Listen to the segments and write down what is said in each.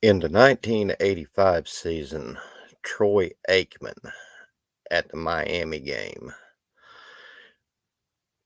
In the 1985 season, Troy Aikman at the Miami game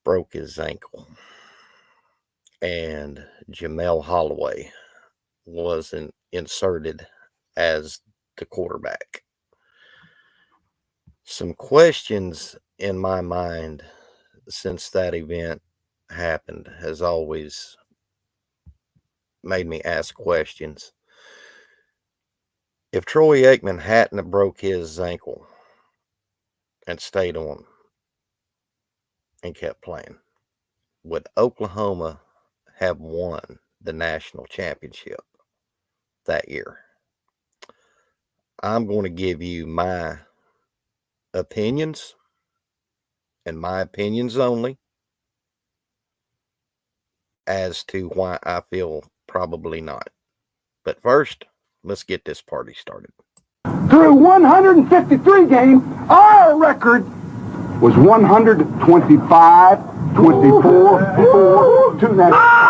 broke his ankle, and Jamelle Holiway was inserted as the quarterback. Some questions in my mind since that event happened has always made me ask questions. If Troy Aikman hadn't have broke his ankle and stayed on and kept playing, would Oklahoma have won the national championship that year? I'm going to give you my opinions and my opinions only as to why I feel probably not. But first, let's get this party started. Through 153 games, our record was 125, 24, 4, 2 now.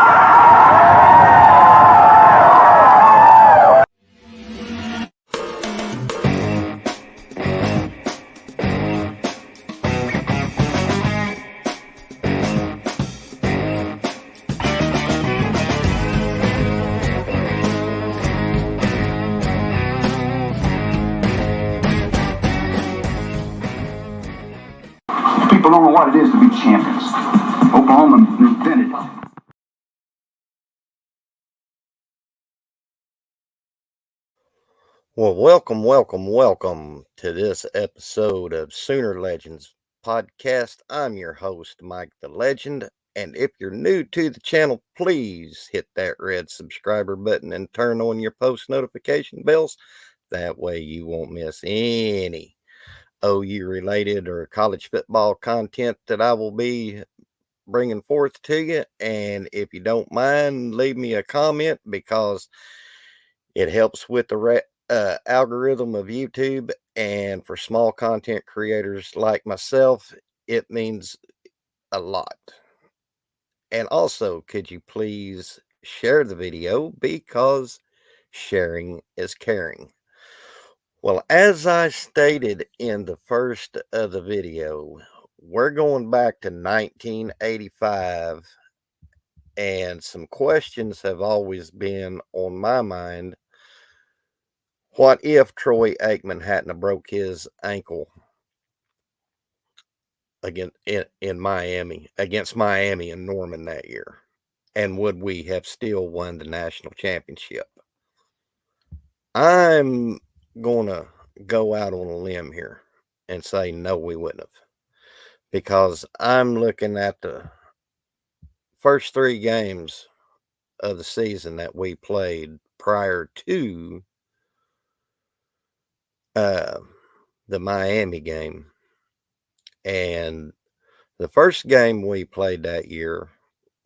People don't know what it is to be champions. Oklahoma invented it. Well, welcome to this episode of Sooner Legends podcast. I'm your host, Mike the Legend, and if you're new to the channel, please hit that red subscriber button and turn on your post notification bells. That way you won't miss any OU related or college football content that I will be bringing forth to you. And if you don't mind, leave me a comment because it helps with the algorithm of YouTube, and for small content creators like myself, it means a lot. And also, could you please share the video because sharing is caring. Well, as I stated in the first of the video, we're going back to 1985, and some questions have always been on my mind. What if Troy Aikman hadn't have broke his ankle in Miami against Miami and Norman that year? And would we have still won the national championship? I'm going to go out on a limb here and say no, we wouldn't have. Because I'm looking at the first 3 games of the season that we played prior to the Miami game. And the first game we played that year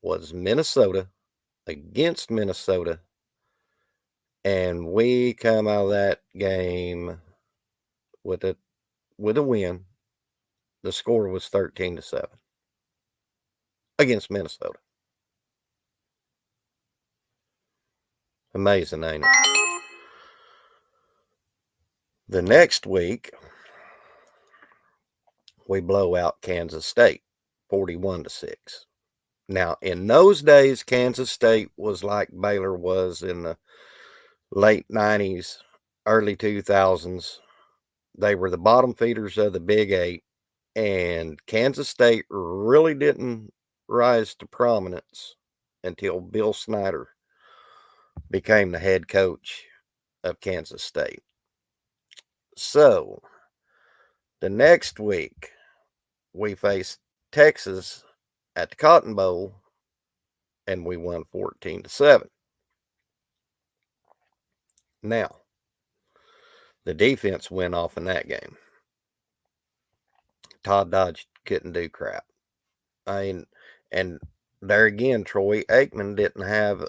was Minnesota, against Minnesota. And we come out of that game with a win. The score was 13-7 against Minnesota. Amazing, ain't it? The next week, we blow out Kansas State 41-6. Now, in those days, Kansas State was like Baylor was in the late 90s, early 2000s. They were the bottom feeders of the Big 8, and Kansas State really didn't rise to prominence until Bill Snyder became the head coach of Kansas State. So, the next week, we faced Texas at the Cotton Bowl, and we won 14-7. Now, the defense went off in that game. Todd Dodge couldn't do crap. And there again, Troy Aikman didn't have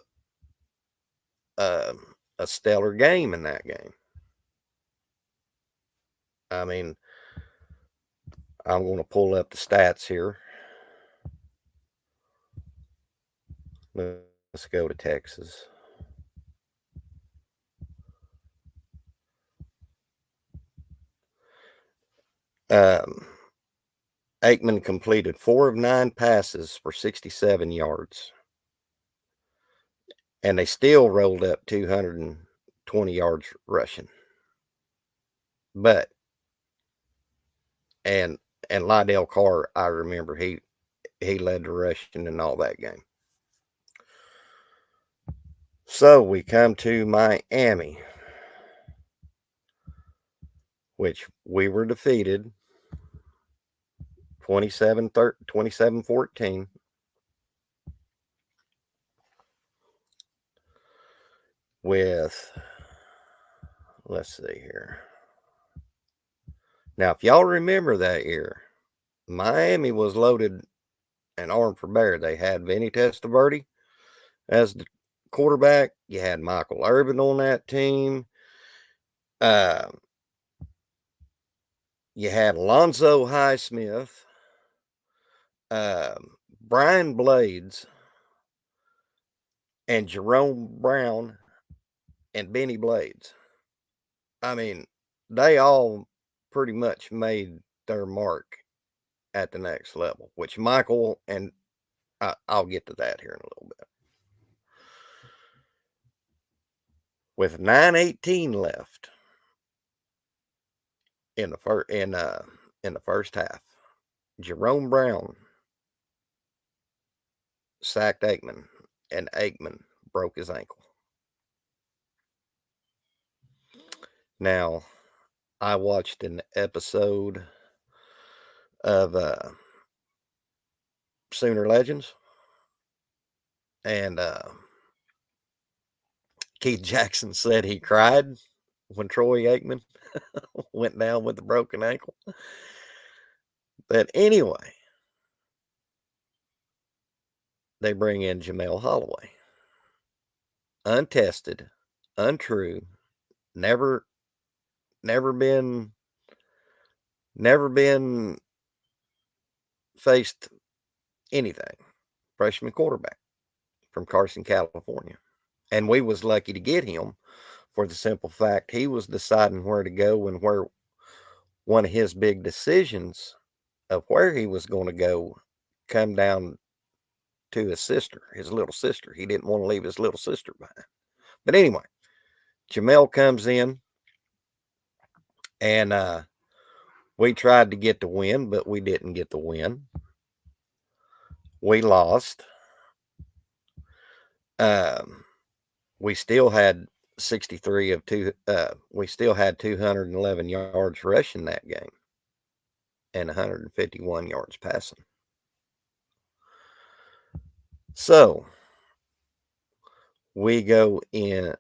a stellar game in that game. I mean, I'm going to pull up the stats here. Let's go to Texas. Aikman completed 4 of 9 passes for 67 yards, and they still rolled up 220 yards rushing. But and Lydell Carr, I remember he led the rushing and all that game. So we come to Miami, which we were defeated 27-14. With, let's see here. Now, if y'all remember that year, Miami was loaded and armed for bear. They had Vinny Testaverde as the quarterback. You had Michael Irvin on that team. You had Alonzo Highsmith, Brian Blades, and Jerome Brown and Benny Blades. I mean, they all pretty much made their mark at the next level, which Michael and I'll get to that here in a little bit. With 9:18 left in the first half, Jerome Brown sacked Aikman, and Aikman broke his ankle. Now, I watched an episode of Sooner Legends, and Keith Jackson said he cried when Troy Aikman went down with a broken ankle. But anyway, they bring in Jamelle Holiway. Untested, untrue, never been faced anything. Freshman quarterback from Carson, California. And we was lucky to get him for the simple fact he was deciding where to go, and where one of his big decisions of where he was going to go come down to his sister, his little sister. He didn't want to leave his little sister behind. But anyway, Jamelle comes in, and we tried to get the win, but we didn't get the win. We lost. We still had 63 of two. We still had 211 yards rushing that game, and 151 yards passing. So we go in.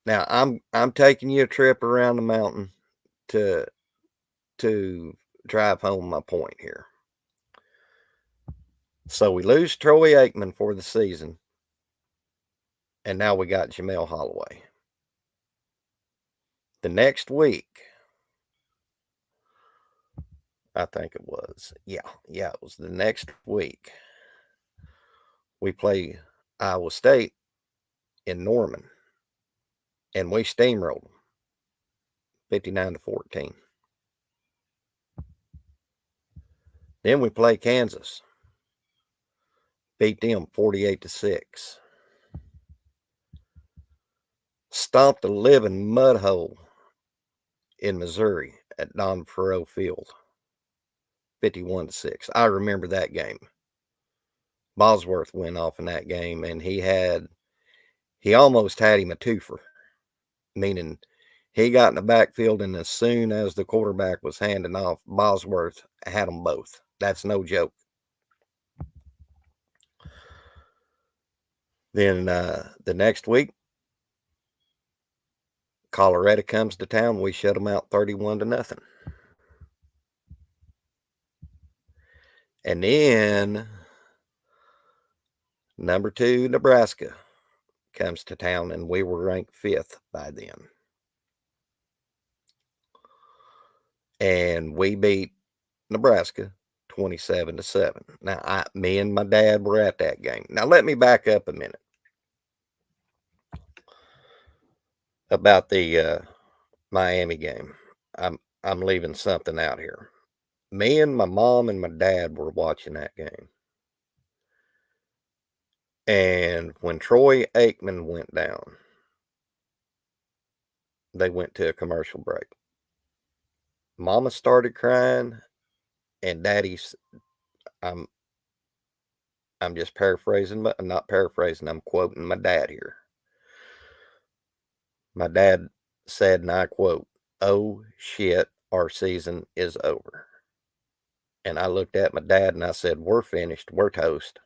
Now I'm taking you a trip around the mountain to drive home my point here. So we lose Troy Aikman for the season, and now we got Jamelle Holiway. The next week, I think it was, it was the next week, we play Iowa State in Norman, and we steamrolled them 59-14. Then we play Kansas, beat them 48-6. Stomped the living mud hole in Missouri at Don Farrow Field, 51-6. I remember that game. Bosworth went off in that game, and he almost had him a twofer, meaning he got in the backfield, and as soon as the quarterback was handing off, Bosworth had them both. That's no joke. Then the next week, Colorado comes to town. We shut them out 31-0. And then number 2, Nebraska comes to town, and we were ranked 5th by then. And we beat Nebraska 27-7. Now, me and my dad were at that game. Now, let me back up a minute about the Miami game. I'm leaving something out here. Me and my mom and my dad were watching that game. And when Troy Aikman went down, they went to a commercial break. Mama started crying, and Daddy's, I'm just paraphrasing, but I'm not paraphrasing, I'm quoting my dad here. My dad said, and I quote, "Oh shit, our season is over." And I looked at my dad and I said, "We're finished, we're toast."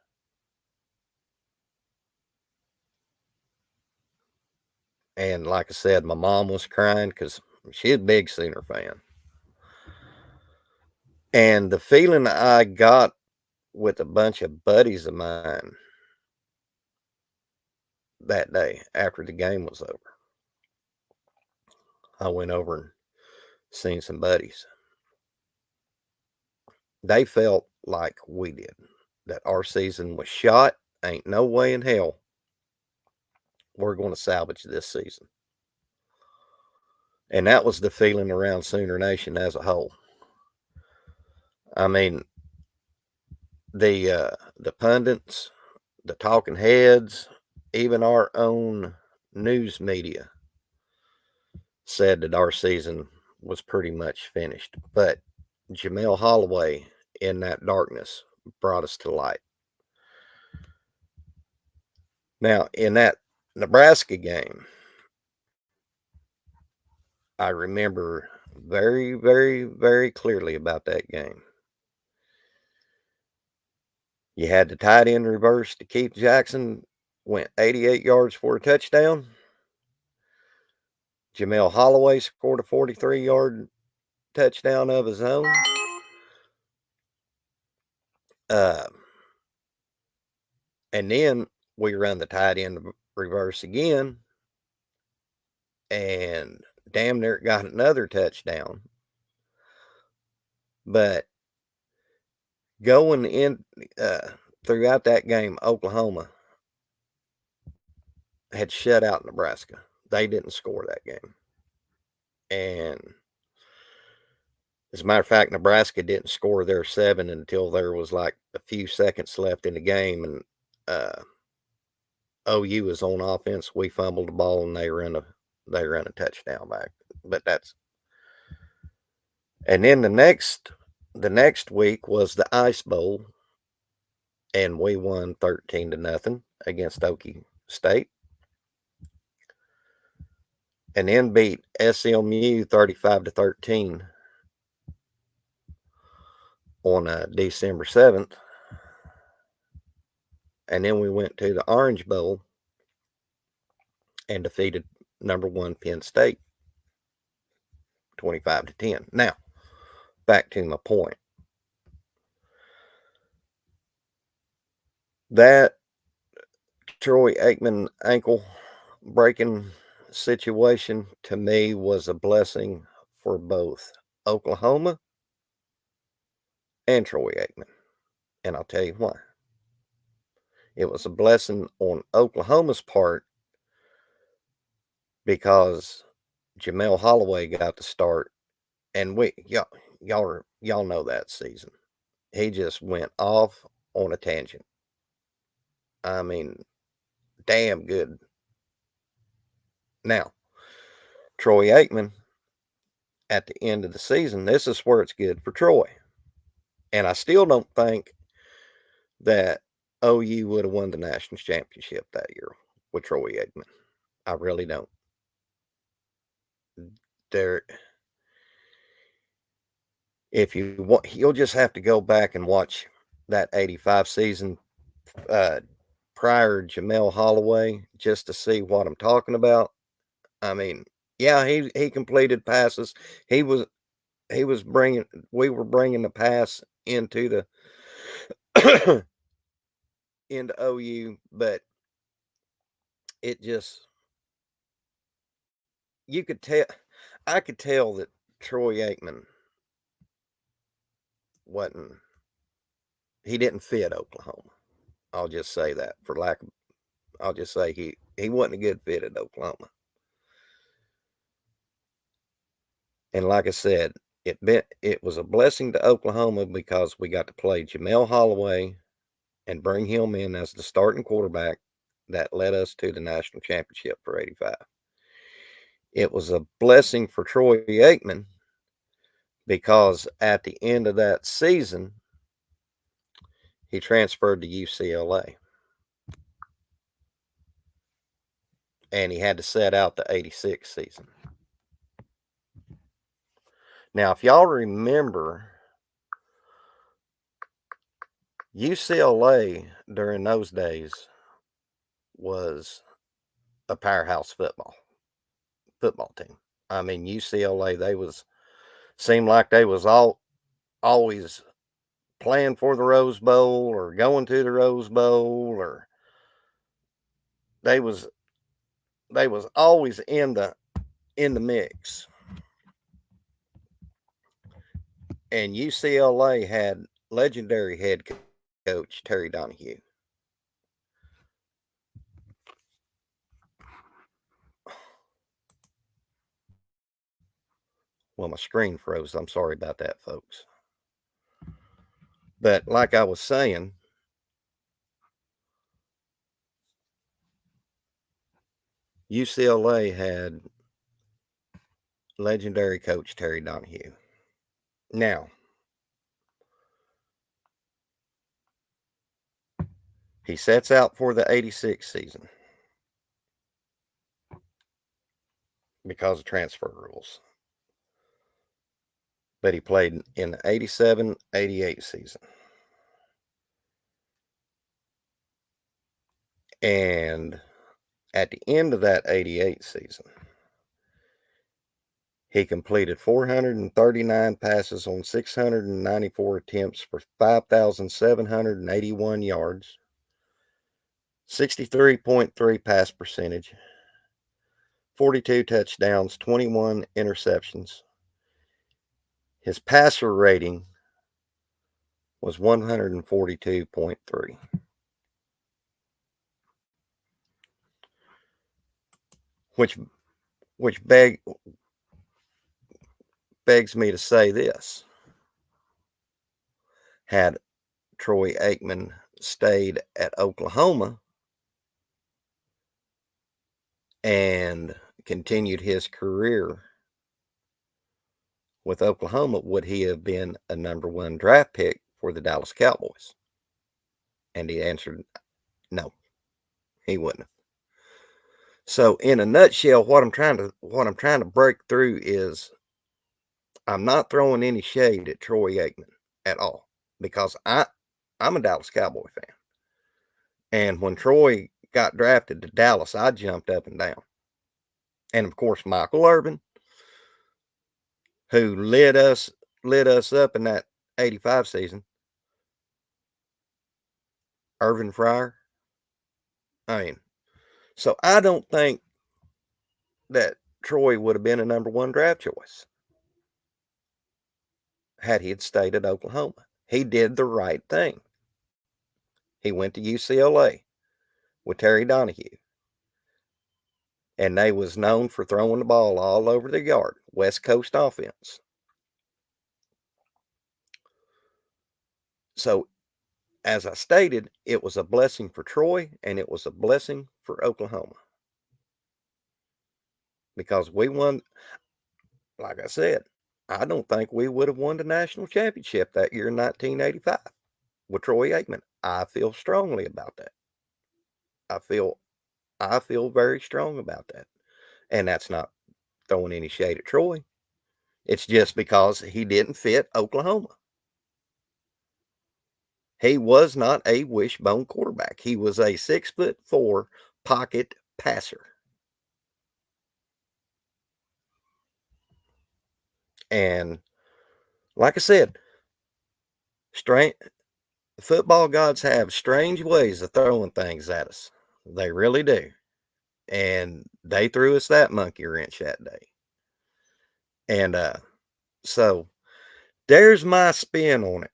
And like I said, my mom was crying because she's a big Sooner fan. And the feeling I got with a bunch of buddies of mine that day after the game was over, I went over and seen some buddies. They felt like we did, that our season was shot. Ain't no way in hell we're going to salvage this season. And that was the feeling around Sooner Nation as a whole. I mean, the pundits, the talking heads, even our own news media said that our season was pretty much finished. But Jamelle Holiway in that darkness brought us to light. Now, in that Nebraska game, I remember very, very, very clearly about that game. You had the tight end reverse to Keith Jackson, went 88 yards for a touchdown. Jamelle Holiway scored a 43-yard touchdown of his own. And then we run the tight end reverse again, and damn near got another touchdown. But going in throughout that game, Oklahoma had shut out Nebraska. They didn't score that game. And as a matter of fact, Nebraska didn't score their 7 until there was like a few seconds left in the game. And OU was on offense. We fumbled the ball and they run a touchdown back. But that's, and then the next week was the Ice Bowl, and we won 13-0 against Okie State. And then beat SMU 35-13 on December 7th. And then we went to the Orange Bowl and defeated number 1 Penn State 25-10. Now, back to my point. That Troy Aikman ankle breaking situation to me was a blessing for both Oklahoma and Troy Aikman. And I'll tell you why. It was a blessing on Oklahoma's part because Jamelle Holiway got to start, and y'all know that season. He just went off on a tangent. I mean, damn good. Now, Troy Aikman, at the end of the season, this is where it's good for Troy. And I still don't think that OU would have won the national championship that year with Troy Aikman. I really don't. If you want, you'll just have to go back and watch that 85 season prior Jamelle Holiway just to see what I'm talking about. I mean, yeah, he completed passes. We were bringing the pass into the into OU, but it just, you could tell, I could tell that Troy Aikman he didn't fit Oklahoma. I'll just say that I'll just say he wasn't a good fit at Oklahoma. And like I said, it was a blessing to Oklahoma because we got to play Jamelle Holiway and bring him in as the starting quarterback that led us to the national championship for 85. It was a blessing for Troy Aikman because at the end of that season, he transferred to UCLA. And he had to set out the 86 season. Now, if y'all remember, UCLA during those days was a powerhouse football team. I mean, UCLA, seemed like they was always playing for the Rose Bowl or going to the Rose Bowl, or they was always in the mix. And UCLA had legendary head coach Terry Donahue. Well, my screen froze. I'm sorry about that, folks. But like I was saying, UCLA had legendary coach Terry Donahue. Now, he sets out for the 86 season because of transfer rules. But he played in the 87-88 season. And at the end of that 88 season, he completed 439 passes on 694 attempts for 5,781 yards, 63.3 pass percentage, 42 touchdowns, 21 interceptions. His passer rating was 142.3. Which begs me to say this. Had Troy Aikman stayed at Oklahoma and continued his career with Oklahoma, would he have been a number one draft pick for the Dallas Cowboys? And he answered, no, he wouldn't have. So in a nutshell, what I'm trying to break through is I'm not throwing any shade at Troy Aikman at all, because I'm a Dallas Cowboy fan. And when Troy got drafted to Dallas, I jumped up and down. And of course, Michael Irvin, who lit us up in that 85 season. Irvin Fryer. I mean, so I don't think that Troy would have been a number one draft choice had he had stayed at Oklahoma. He did the right thing. He went to UCLA with Terry Donahue. And they was known for throwing the ball all over the yard. West Coast offense. So, as I stated, it was a blessing for Troy and it was a blessing for Oklahoma. Because we won, like I said, I don't think we would have won the national championship that year in 1985 with Troy Aikman. I feel strongly about that. I feel very strong about that. And that's not throwing any shade at Troy. It's just because he didn't fit Oklahoma. He was not a wishbone quarterback. He was a 6'4" pocket passer. And like I said, football gods have strange ways of throwing things at us. They really do. And they threw us that monkey wrench that day. And so there's my spin on it.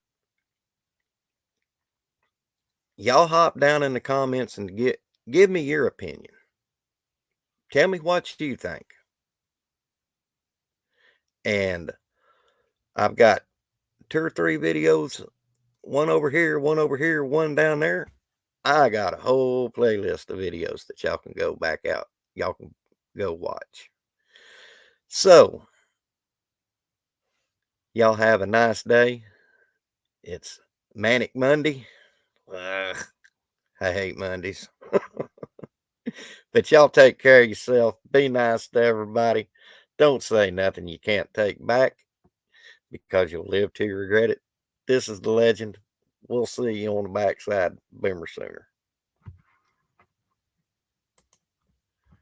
Y'all hop down in the comments and give me your opinion. Tell me what you think. And I've got 2 or 3 videos, one over here, one down there. I got a whole playlist of videos that y'all can go back out. Y'all can go watch. So, y'all have a nice day. It's Manic Monday. Ugh, I hate Mondays. But y'all take care of yourself. Be nice to everybody. Don't say nothing you can't take back because you'll live to regret it. This is the legend. We'll see you on the backside, Boomer Sooner.